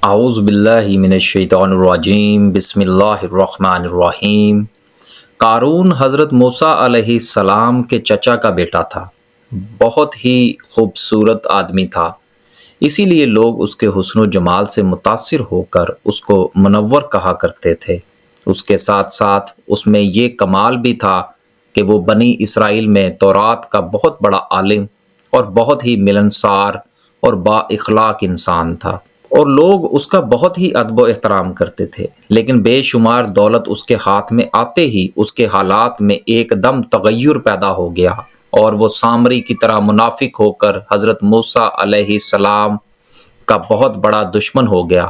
اعوذ باللہ من الشیطان الرجیم، بسم اللہ الرحمن الرحیم۔ قارون حضرت موسیٰ علیہ السلام کے چچا کا بیٹا تھا۔ بہت ہی خوبصورت آدمی تھا، اسی لیے لوگ اس کے حسن و جمال سے متاثر ہو کر اس کو منور کہا کرتے تھے۔ اس کے ساتھ ساتھ اس میں یہ کمال بھی تھا کہ وہ بنی اسرائیل میں تورات کا بہت بڑا عالم اور بہت ہی ملنسار اور با اخلاق انسان تھا، اور لوگ اس کا بہت ہی ادب و احترام کرتے تھے۔ لیکن بے شمار دولت اس کے ہاتھ میں آتے ہی اس کے حالات میں ایک دم تغیر پیدا ہو گیا، اور وہ سامری کی طرح منافق ہو کر حضرت موسیٰ علیہ السلام کا بہت بڑا دشمن ہو گیا،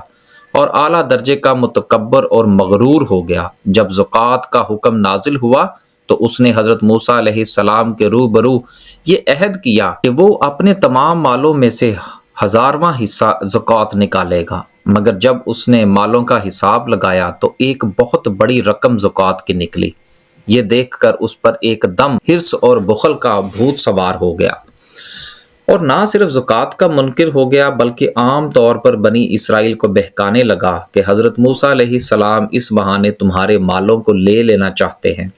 اور اعلیٰ درجے کا متکبر اور مغرور ہو گیا۔ جب زکوٰۃ کا حکم نازل ہوا تو اس نے حضرت موسیٰ علیہ السلام کے روبرو یہ عہد کیا کہ وہ اپنے تمام مالوں میں سے 1000واں حصہ زکوٰۃ نکالے گا، مگر جب اس نے مالوں کا حساب لگایا تو ایک بہت بڑی رقم زکوٰۃ کی نکلی۔ یہ دیکھ کر اس پر ایک دم حرص اور بخل کا بھوت سوار ہو گیا، اور نہ صرف زکوٰۃ کا منکر ہو گیا بلکہ عام طور پر بنی اسرائیل کو بہکانے لگا کہ حضرت موسیٰ علیہ السلام اس بہانے تمہارے مالوں کو لے لینا چاہتے ہیں۔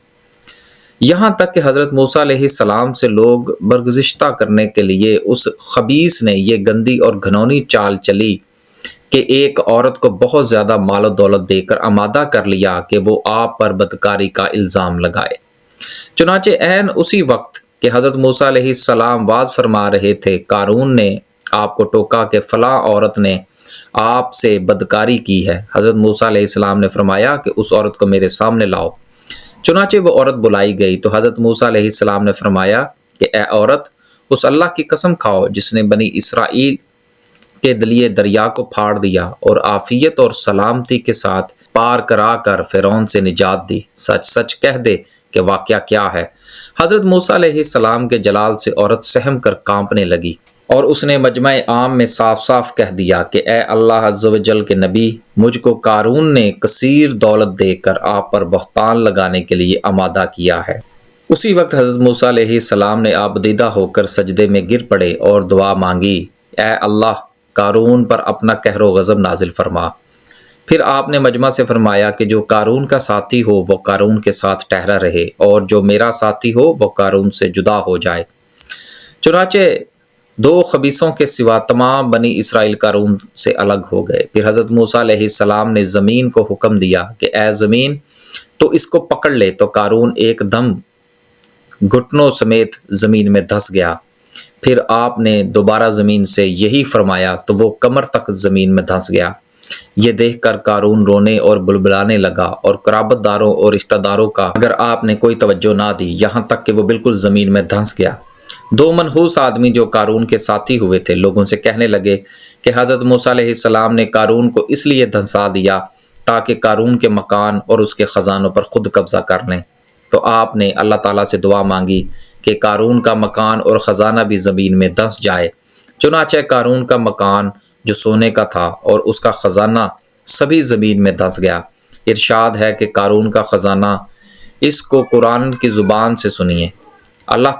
یہاں تک کہ حضرت موسیٰ علیہ السلام سے لوگ برگزشتہ کرنے کے لیے اس خبیث نے یہ گندی اور گھنونی چال چلی کہ ایک عورت کو بہت زیادہ مال و دولت دے کر آمادہ کر لیا کہ وہ آپ پر بدکاری کا الزام لگائے۔ چنانچہ عین اسی وقت کہ حضرت موسیٰ علیہ السلام واز فرما رہے تھے، قارون نے آپ کو ٹوکا کہ فلاں عورت نے آپ سے بدکاری کی ہے۔ حضرت موسیٰ علیہ السلام نے فرمایا کہ اس عورت کو میرے سامنے لاؤ۔ چنانچہ وہ عورت بلائی گئی تو حضرت موسیٰ علیہ السلام نے فرمایا کہ اے عورت، اس اللہ کی قسم کھاؤ جس نے بنی اسرائیل کے دلیے دریا کو پھاڑ دیا اور عافیت اور سلامتی کے ساتھ پار کرا کر فرعون سے نجات دی، سچ سچ کہہ دے کہ واقعہ کیا ہے۔ حضرت موسیٰ علیہ السلام کے جلال سے عورت سہم کر کانپنے لگی، اور اس نے مجمع عام میں صاف صاف کہہ دیا کہ اے اللہ عز و جل کے نبی، مجھ کو قارون نے کثیر دولت دے کر آپ پر بہتان لگانے کے لیے آمادہ کیا ہے۔ اسی وقت حضرت موسیٰ علیہ السلام نے آبدیدہ ہو کر سجدے میں گر پڑے اور دعا مانگی، اے اللہ، قارون پر اپنا قہر و غضب نازل فرما۔ پھر آپ نے مجمع سے فرمایا کہ جو قارون کا ساتھی ہو وہ قارون کے ساتھ ٹھہرا رہے، اور جو میرا ساتھی ہو وہ قارون سے جدا ہو جائے۔ چنانچہ 2 خبیثوں کے سوا تمام بنی اسرائیل قارون سے الگ ہو گئے۔ پھر حضرت موسیٰ علیہ السلام نے زمین کو حکم دیا کہ اے زمین، تو اس کو پکڑ لے، تو قارون ایک دم گھٹنوں سمیت زمین میں دھس گیا۔ پھر آپ نے دوبارہ زمین سے یہی فرمایا تو وہ کمر تک زمین میں دھس گیا۔ یہ دیکھ کر قارون رونے اور بلبلانے لگا، اور قرابت داروں اور رشتہ داروں کا اگر آپ نے کوئی توجہ نہ دی، یہاں تک کہ وہ بالکل زمین میں دھنس گیا۔ 2 منحوس آدمی جو قارون کے ساتھی ہوئے تھے لوگوں سے کہنے لگے کہ حضرت موسیٰ علیہ السلام نے قارون کو اس لیے دھنسا دیا تاکہ قارون کے مکان اور اس کے خزانوں پر خود قبضہ کر لیں۔ تو آپ نے اللہ تعالیٰ سے دعا مانگی کہ قارون کا مکان اور خزانہ بھی زمین میں دھنس جائے۔ چنانچہ قارون کا مکان جو سونے کا تھا اور اس کا خزانہ سبھی زمین میں دھنس گیا۔ ارشاد ہے کہ قارون کا خزانہ، اس کو قرآن کی زبان سے سنیے۔ اللہ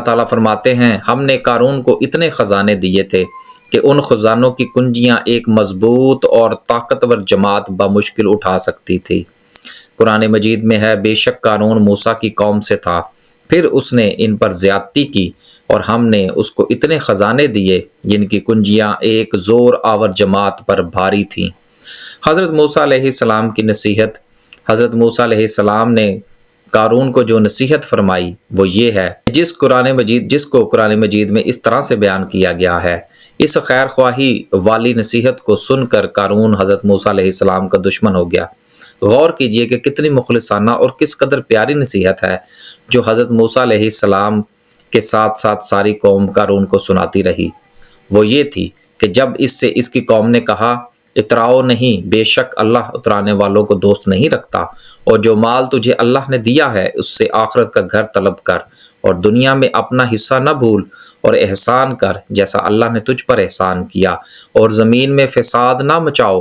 تعالیٰ فرماتے ہیں، ہم نے قارون کو اتنے خزانے دیے تھے کہ ان خزانوں کی کنجیاں ایک مضبوط اور طاقتور جماعت بمشکل اٹھا سکتی تھی۔ قرآن مجید میں ہے، بے شک قارون موسیٰ کی قوم سے تھا، پھر اس نے ان پر زیادتی کی، اور ہم نے اس کو اتنے خزانے دیے جن کی کنجیاں ایک زور آور جماعت پر بھاری تھیں۔ حضرت موسیٰ علیہ السلام کی نصیحت۔ حضرت موسیٰ علیہ السلام نے قارون کو جو نصیحت فرمائی وہ یہ ہے، جس کو قرآن مجید میں اس طرح سے بیان کیا گیا ہے۔ اس خیر خواہی والی نصیحت کو سن کر قارون حضرت موسیٰ علیہ السلام کا دشمن ہو گیا۔ غور کیجئے کہ کتنی مخلصانہ اور کس قدر پیاری نصیحت ہے جو حضرت موسیٰ علیہ السلام کے ساتھ ساتھ ساری قوم قارون کو سناتی رہی۔ وہ یہ تھی کہ جب اس کی قوم نے کہا، اتراؤ نہیں، بے شک اللہ اترانے والوں کو دوست نہیں رکھتا، اور جو مال تجھے اللہ نے دیا ہے اس سے آخرت کا گھر طلب کر، اور دنیا میں اپنا حصہ نہ بھول، اور احسان کر جیسا اللہ نے تجھ پر احسان کیا، اور زمین میں فساد نہ مچاؤ۔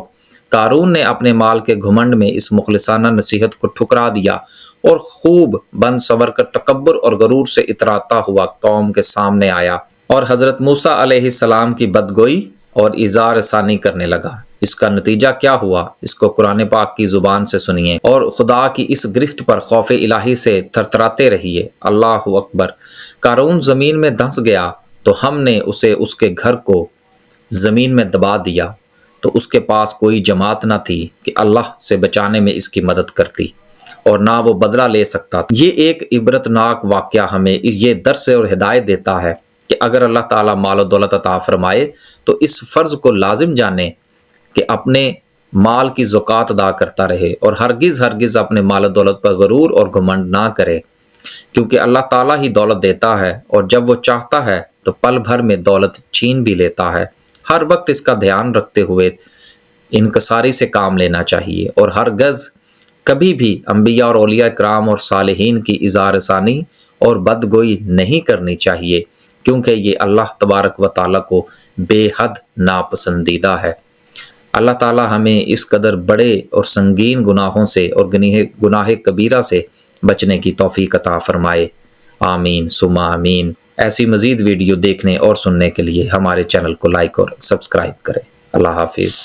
قارون نے اپنے مال کے گھمنڈ میں اس مخلصانہ نصیحت کو ٹھکرا دیا، اور خوب بند سور کر تکبر اور غرور سے اتراتا ہوا قوم کے سامنے آیا، اور حضرت موسیٰ علیہ السلام کی بدگوئی اور اظہار ثانی کرنے لگا۔ اس کا نتیجہ کیا ہوا؟ اس کو قرآن پاک کی زبان سے سنیے اور خدا کی اس گرفت پر خوف الہی سے تھرتھراتے رہیے۔ اللہ اکبر۔ قارون زمین میں دھنس گیا تو ہم نے اسے اس کے گھر کو زمین میں دبا دیا، تو اس کے پاس کوئی جماعت نہ تھی کہ اللہ سے بچانے میں اس کی مدد کرتی، اور نہ وہ بدلہ لے سکتا۔ یہ ایک عبرتناک واقعہ ہمیں یہ درس اور ہدایت دیتا ہے کہ اگر اللہ تعالیٰ مال و دولت عطا فرمائے تو اس فرض کو لازم جانے کہ اپنے مال کی زکوٰۃ ادا کرتا رہے، اور ہرگز اپنے مال و دولت پر غرور اور گھمنڈ نہ کرے، کیونکہ اللہ تعالیٰ ہی دولت دیتا ہے، اور جب وہ چاہتا ہے تو پل بھر میں دولت چھین بھی لیتا ہے۔ ہر وقت اس کا دھیان رکھتے ہوئے انکساری سے کام لینا چاہیے، اور ہرگز کبھی بھی انبیاء اور اولیاء کرام اور صالحین کی اظہار ثانی اور بدگوئی نہیں کرنی چاہیے، کیونکہ یہ اللہ تبارک و تعالیٰ کو بے حد ناپسندیدہ ہے۔ اللہ تعالیٰ ہمیں اس قدر بڑے اور سنگین گناہوں سے اور گناہ کبیرہ سے بچنے کی توفیق عطا فرمائے۔ آمین ثم آمین۔ ایسی مزید ویڈیو دیکھنے اور سننے کے لیے ہمارے چینل کو لائک اور سبسکرائب کریں۔ اللہ حافظ۔